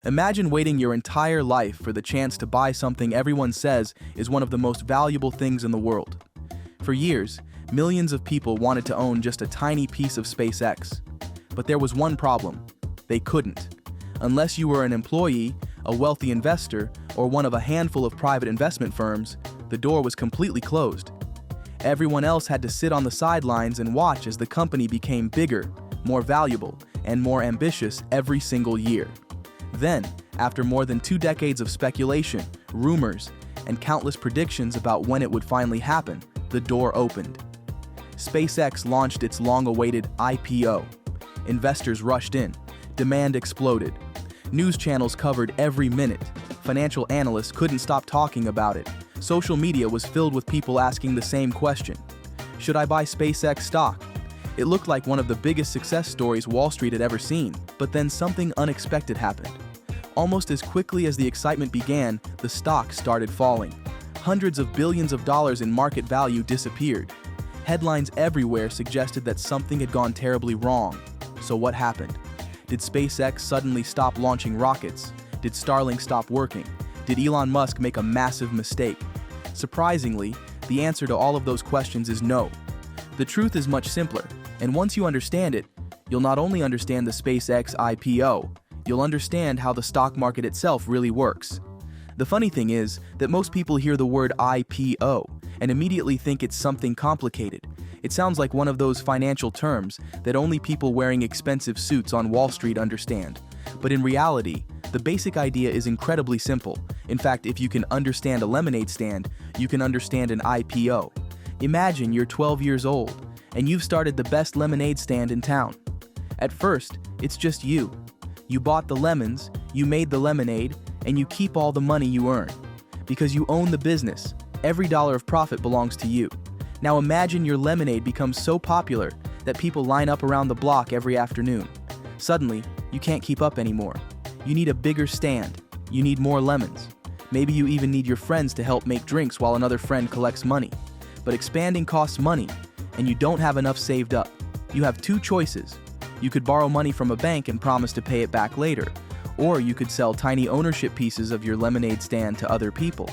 Imagine waiting your entire life for the chance to buy something everyone says is one of the most valuable things in the world. For years, millions of people wanted to own just a tiny piece of SpaceX. But there was one problem. They couldn't. Unless you were an employee, a wealthy investor, or one of a handful of private investment firms, the door was completely closed. Everyone else had to sit on the sidelines and watch as the company became bigger, more valuable, and more ambitious every single year. Then, after more than 2 decades of speculation, rumors, and countless predictions about when it would finally happen, the door opened. SpaceX launched its long-awaited IPO. Investors rushed in. Demand exploded. News channels covered every minute. Financial analysts couldn't stop talking about it. Social media was filled with people asking the same question. Should I buy SpaceX stock? It looked like one of the biggest success stories Wall Street had ever seen, but then something unexpected happened. Almost as quickly as the excitement began, the stock started falling. Hundreds of billions of dollars in market value disappeared. Headlines everywhere suggested that something had gone terribly wrong. So what happened? Did SpaceX suddenly stop launching rockets? Did Starlink stop working? Did Elon Musk make a massive mistake? Surprisingly, the answer to all of those questions is no. The truth is much simpler, and once you understand it, you'll not only understand the SpaceX IPO, you'll understand how the stock market itself really works. The funny thing is that most people hear the word IPO and immediately think it's something complicated. It sounds like one of those financial terms that only people wearing expensive suits on Wall Street understand. But in reality, the basic idea is incredibly simple. In fact, if you can understand a lemonade stand, you can understand an IPO. Imagine you're 12 years old, and you've started the best lemonade stand in town. At first, it's just you. You bought the lemons, you made the lemonade, and you keep all the money you earn. Because you own the business, every dollar of profit belongs to you. Now imagine your lemonade becomes so popular that people line up around the block every afternoon. Suddenly, you can't keep up anymore. You need a bigger stand. You need more lemons. Maybe you even need your friends to help make drinks while another friend collects money. But expanding costs money, and you don't have enough saved up. You have 2 choices. You could borrow money from a bank and promise to pay it back later, or you could sell tiny ownership pieces of your lemonade stand to other people.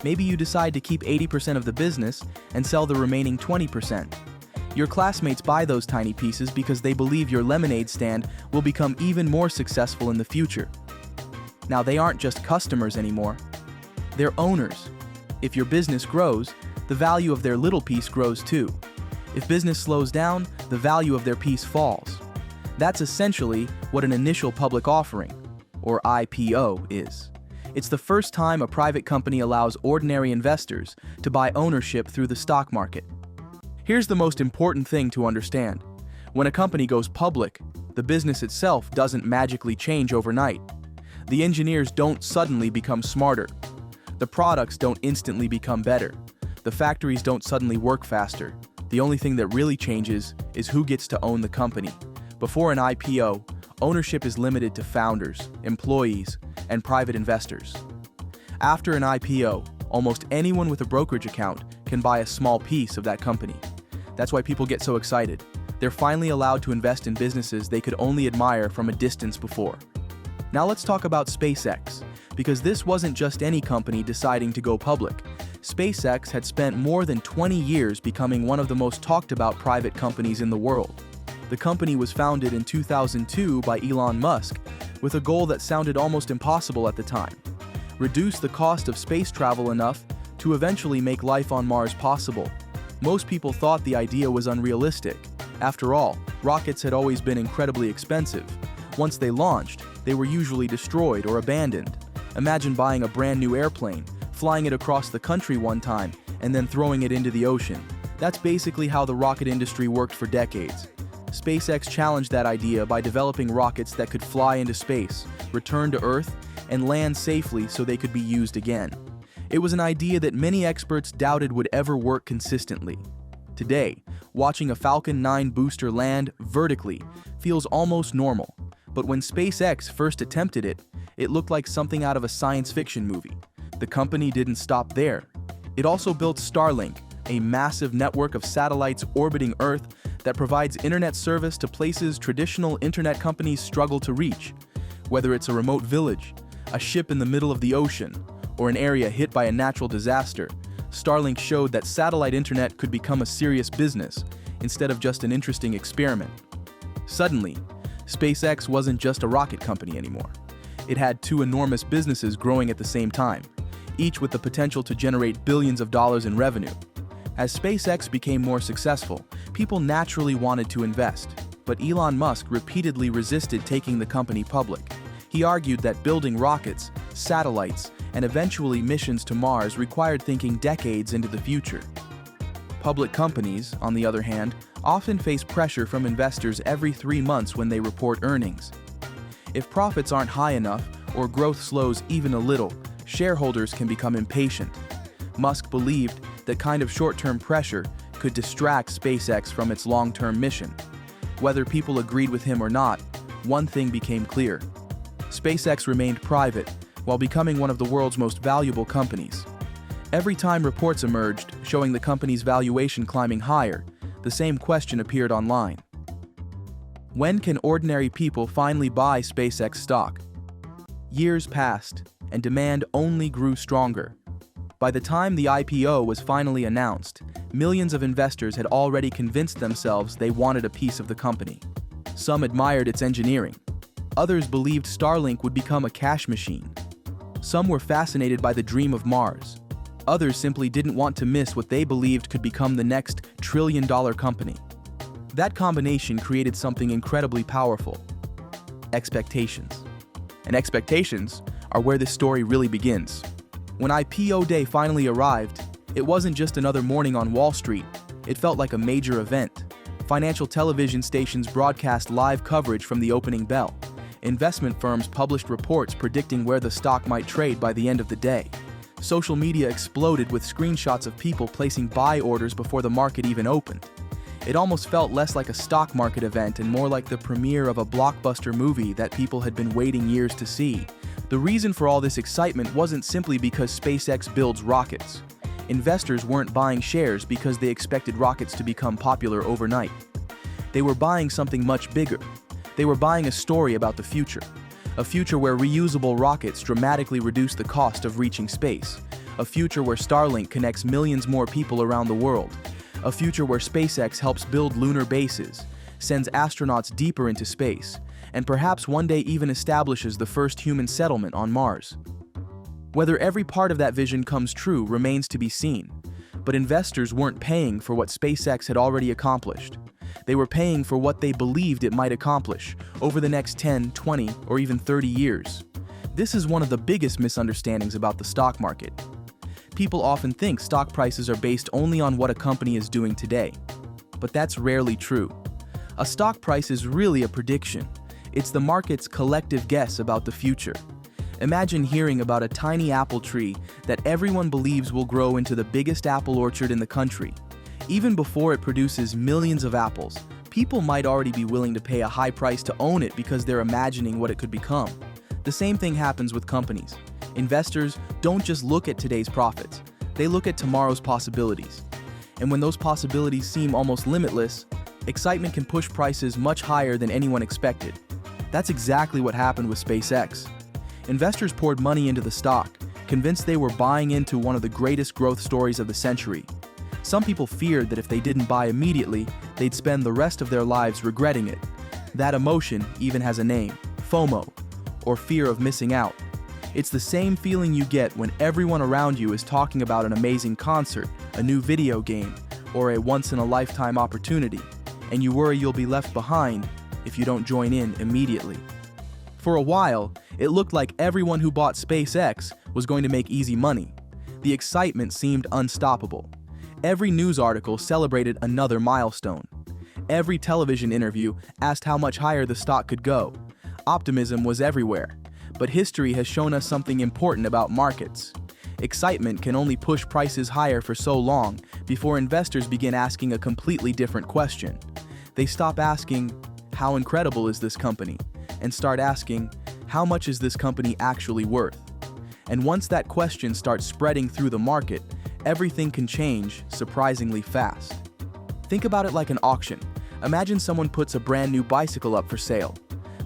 Maybe you decide to keep 80% of the business and sell the remaining 20%. Your classmates buy those tiny pieces because they believe your lemonade stand will become even more successful in the future. Now they aren't just customers anymore. They're owners. If your business grows, the value of their little piece grows too. If business slows down, the value of their piece falls. That's essentially what an initial public offering, or IPO, is. It's the first time a private company allows ordinary investors to buy ownership through the stock market. Here's the most important thing to understand. When a company goes public, the business itself doesn't magically change overnight. The engineers don't suddenly become smarter. The products don't instantly become better. The factories don't suddenly work faster. The only thing that really changes is who gets to own the company. Before an IPO, ownership is limited to founders, employees, and private investors. After an IPO, almost anyone with a brokerage account can buy a small piece of that company. That's why people get so excited. They're finally allowed to invest in businesses they could only admire from a distance before. Now let's talk about SpaceX, because this wasn't just any company deciding to go public. SpaceX had spent more than 20 years becoming one of the most talked about private companies in the world. The company was founded in 2002 by Elon Musk with a goal that sounded almost impossible at the time: reduce the cost of space travel enough to eventually make life on Mars possible. Most people thought the idea was unrealistic. After all, rockets had always been incredibly expensive. Once they launched, they were usually destroyed or abandoned. Imagine buying a brand new airplane, flying it across the country one time, and then throwing it into the ocean. That's basically how the rocket industry worked for decades. SpaceX challenged that idea by developing rockets that could fly into space, return to Earth, and land safely so they could be used again. It was an idea that many experts doubted would ever work consistently. Today, watching a Falcon 9 booster land vertically feels almost normal, but when SpaceX first attempted it, it looked like something out of a science fiction movie. The company didn't stop there. It also built Starlink, a massive network of satellites orbiting Earth that provides internet service to places traditional internet companies struggle to reach. Whether it's a remote village, a ship in the middle of the ocean, or an area hit by a natural disaster, Starlink showed that satellite internet could become a serious business instead of just an interesting experiment. Suddenly, SpaceX wasn't just a rocket company anymore. It had two enormous businesses growing at the same time, each with the potential to generate billions of dollars in revenue. As SpaceX became more successful, people naturally wanted to invest, but Elon Musk repeatedly resisted taking the company public. He argued that building rockets, satellites, and eventually missions to Mars required thinking decades into the future. Public companies, on the other hand, often face pressure from investors every 3 months when they report earnings. If profits aren't high enough or growth slows even a little, shareholders can become impatient. Musk believed that kind of short-term pressure could distract SpaceX from its long-term mission. Whether people agreed with him or not, one thing became clear. SpaceX remained private while becoming one of the world's most valuable companies. Every time reports emerged showing the company's valuation climbing higher, the same question appeared online. When can ordinary people finally buy SpaceX stock? Years passed, and demand only grew stronger. By the time the IPO was finally announced, millions of investors had already convinced themselves they wanted a piece of the company. Some admired its engineering. Others believed Starlink would become a cash machine. Some were fascinated by the dream of Mars. Others simply didn't want to miss what they believed could become the next trillion-dollar company. That combination created something incredibly powerful: expectations. And expectations are where this story really begins. When IPO day finally arrived, it wasn't just another morning on Wall Street. It felt like a major event. Financial television stations broadcast live coverage from the opening bell. Investment firms published reports predicting where the stock might trade by the end of the day. Social media exploded with screenshots of people placing buy orders before the market even opened. It almost felt less like a stock market event and more like the premiere of a blockbuster movie that people had been waiting years to see. The reason for all this excitement wasn't simply because SpaceX builds rockets. Investors weren't buying shares because they expected rockets to become popular overnight. They were buying something much bigger. They were buying a story about the future. A future where reusable rockets dramatically reduce the cost of reaching space. A future where Starlink connects millions more people around the world. A future where SpaceX helps build lunar bases, sends astronauts deeper into space, and perhaps one day even establishes the first human settlement on Mars. Whether every part of that vision comes true remains to be seen, but investors weren't paying for what SpaceX had already accomplished. They were paying for what they believed it might accomplish over the next 10, 20, or even 30 years. This is one of the biggest misunderstandings about the stock market. People often think stock prices are based only on what a company is doing today, but that's rarely true. A stock price is really a prediction. It's the market's collective guess about the future. Imagine hearing about a tiny apple tree that everyone believes will grow into the biggest apple orchard in the country. Even before it produces millions of apples, people might already be willing to pay a high price to own it because they're imagining what it could become. The same thing happens with companies. Investors don't just look at today's profits, they look at tomorrow's possibilities. And when those possibilities seem almost limitless, excitement can push prices much higher than anyone expected. That's exactly what happened with SpaceX. Investors poured money into the stock, convinced they were buying into one of the greatest growth stories of the century. Some people feared that if they didn't buy immediately, they'd spend the rest of their lives regretting it. That emotion even has a name: FOMO, or fear of missing out. It's the same feeling you get when everyone around you is talking about an amazing concert, a new video game, or a once-in-a-lifetime opportunity, and you worry you'll be left behind if you don't join in immediately. For a while, it looked like everyone who bought SpaceX was going to make easy money. The excitement seemed unstoppable. Every news article celebrated another milestone. Every television interview asked how much higher the stock could go. Optimism was everywhere. But history has shown us something important about markets. Excitement can only push prices higher for so long before investors begin asking a completely different question. They stop asking, "How incredible is this company?" and start asking, "How much is this company actually worth?" And once that question starts spreading through the market, everything can change surprisingly fast. Think about it like an auction. Imagine someone puts a brand new bicycle up for sale.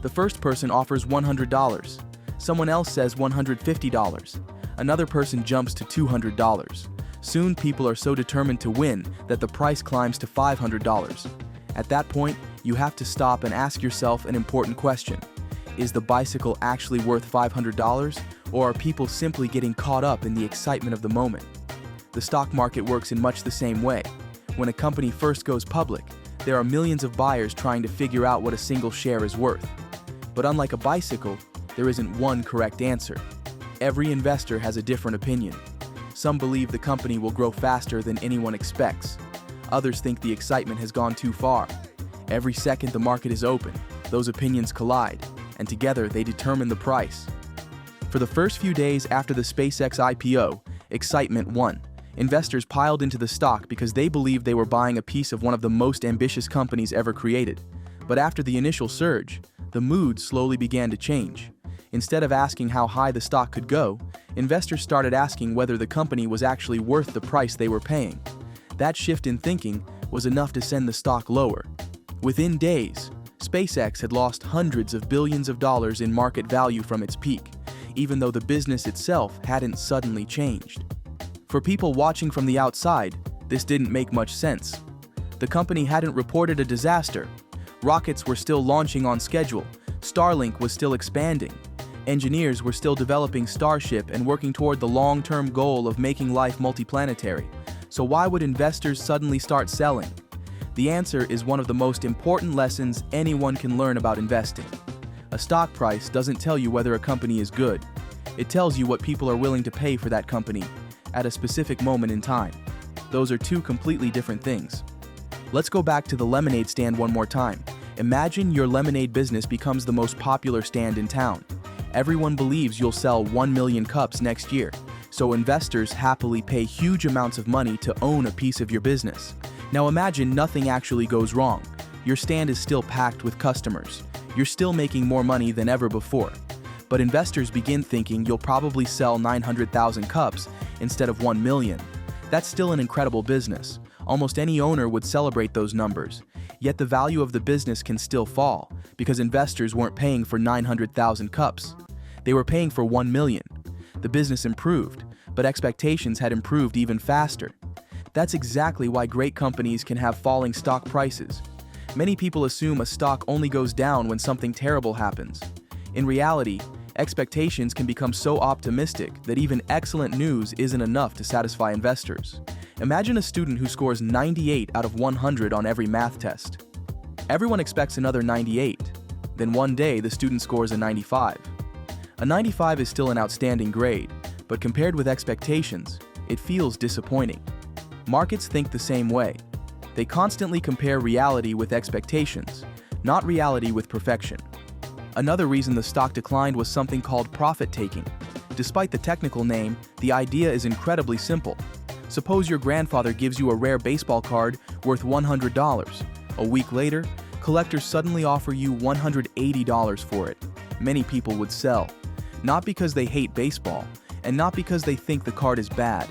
The first person offers $100. Someone else says $150. Another person jumps to $200. Soon people are so determined to win that the price climbs to $500. At that point, you have to stop and ask yourself an important question. Is the bicycle actually worth $500, or are people simply getting caught up in the excitement of the moment? The stock market works in much the same way. When a company first goes public, there are millions of buyers trying to figure out what a single share is worth. But unlike a bicycle, there isn't one correct answer. Every investor has a different opinion. Some believe the company will grow faster than anyone expects. Others think the excitement has gone too far. Every second the market is open, those opinions collide, and together they determine the price. For the first few days after the SpaceX IPO, excitement won. Investors piled into the stock because they believed they were buying a piece of one of the most ambitious companies ever created. But after the initial surge, the mood slowly began to change. Instead of asking how high the stock could go, investors started asking whether the company was actually worth the price they were paying. That shift in thinking was enough to send the stock lower. Within days, SpaceX had lost hundreds of billions of dollars in market value from its peak, even though the business itself hadn't suddenly changed. For people watching from the outside, this didn't make much sense. The company hadn't reported a disaster. Rockets were still launching on schedule. Starlink was still expanding. Engineers were still developing Starship and working toward the long-term goal of making life multiplanetary. So why would investors suddenly start selling? The answer is one of the most important lessons anyone can learn about investing. A stock price doesn't tell you whether a company is good. It tells you what people are willing to pay for that company at a specific moment in time. Those are two completely different things. Let's go back to the lemonade stand one more time. Imagine your lemonade business becomes the most popular stand in town. Everyone believes you'll sell 1 million cups next year, so investors happily pay huge amounts of money to own a piece of your business. Now imagine nothing actually goes wrong. Your stand is still packed with customers. You're still making more money than ever before. But investors begin thinking you'll probably sell 900,000 cups instead of 1 million. That's still an incredible business. Almost any owner would celebrate those numbers. Yet the value of the business can still fall because investors weren't paying for 900,000 cups. They were paying for 1 million. The business improved, but expectations had improved even faster. That's exactly why great companies can have falling stock prices. Many people assume a stock only goes down when something terrible happens. In reality, expectations can become so optimistic that even excellent news isn't enough to satisfy investors. Imagine a student who scores 98 out of 100 on every math test. Everyone expects another 98. Then one day the student scores a 95. A 95 is still an outstanding grade, but compared with expectations, it feels disappointing. Markets think the same way. They constantly compare reality with expectations, not reality with perfection. Another reason the stock declined was something called profit-taking. Despite the technical name, the idea is incredibly simple. Suppose your grandfather gives you a rare baseball card worth $100. A week later, collectors suddenly offer you $180 for it. Many people would sell. Not because they hate baseball, and not because they think the card is bad.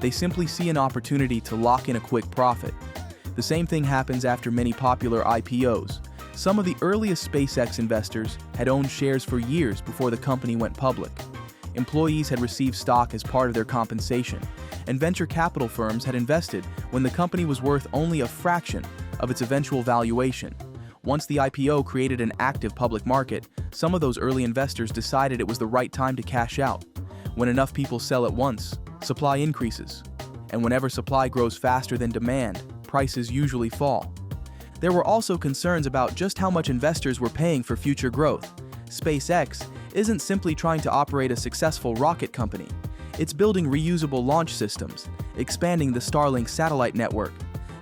They simply see an opportunity to lock in a quick profit. The same thing happens after many popular IPOs. Some of the earliest SpaceX investors had owned shares for years before the company went public. Employees had received stock as part of their compensation, and venture capital firms had invested when the company was worth only a fraction of its eventual valuation. Once the IPO created an active public market, some of those early investors decided it was the right time to cash out. When enough people sell at once, supply increases. And whenever supply grows faster than demand, prices usually fall. There were also concerns about just how much investors were paying for future growth. SpaceX isn't simply trying to operate a successful rocket company. It's building reusable launch systems, expanding the Starlink satellite network,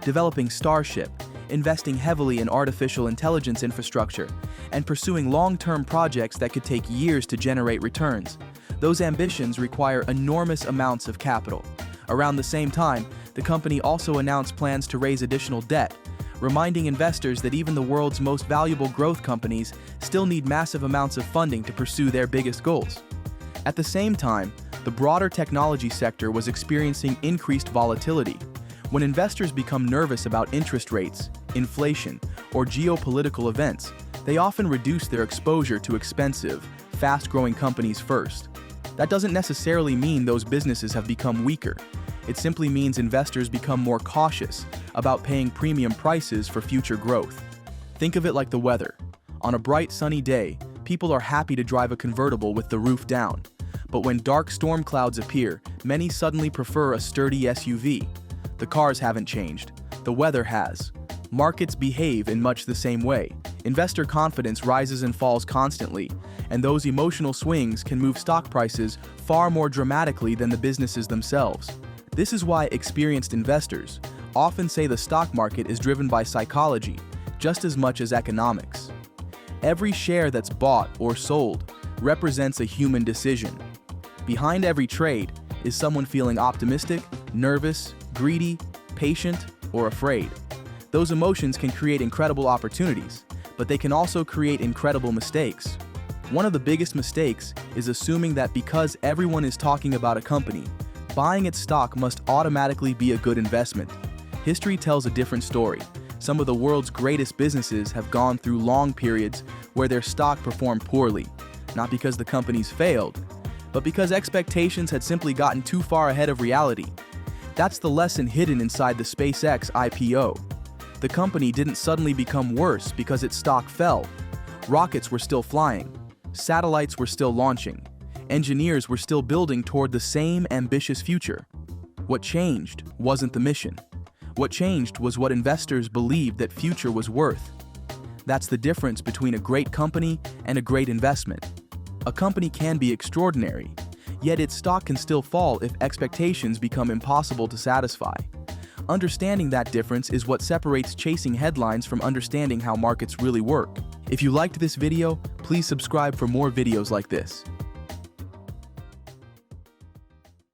developing Starship, investing heavily in artificial intelligence infrastructure, and pursuing long-term projects that could take years to generate returns. Those ambitions require enormous amounts of capital. Around the same time, the company also announced plans to raise additional debt, reminding investors that even the world's most valuable growth companies still need massive amounts of funding to pursue their biggest goals. At the same time, the broader technology sector was experiencing increased volatility. When investors become nervous about interest rates, inflation, or geopolitical events, They often reduce their exposure to expensive, fast-growing companies first. That doesn't necessarily mean those businesses have become weaker. It simply means investors become more cautious about paying premium prices for future growth. Think of it like the weather. On a bright sunny day, people are happy to drive a convertible with the roof down. But when dark storm clouds appear, many suddenly prefer a sturdy SUV. The cars haven't changed. The weather has. Markets behave in much the same way. Investor confidence rises and falls constantly, and those emotional swings can move stock prices far more dramatically than the businesses themselves. This is why experienced investors often say the stock market is driven by psychology just as much as economics. Every share that's bought or sold represents a human decision. Behind every trade is someone feeling optimistic, nervous, greedy, patient, or afraid. Those emotions can create incredible opportunities, but they can also create incredible mistakes. One of the biggest mistakes is assuming that because everyone is talking about a company, buying its stock must automatically be a good investment. History tells a different story. Some of the world's greatest businesses have gone through long periods where their stock performed poorly, not because the companies failed, but because expectations had simply gotten too far ahead of reality. That's the lesson hidden inside the SpaceX IPO. The company didn't suddenly become worse because its stock fell. Rockets were still flying. Satellites were still launching. Engineers were still building toward the same ambitious future. What changed wasn't the mission. What changed was what investors believed that future was worth. That's the difference between a great company and a great investment. A company can be extraordinary, yet its stock can still fall if expectations become impossible to satisfy. Understanding that difference is what separates chasing headlines from understanding how markets really work. If you liked this video, please subscribe for more videos like this.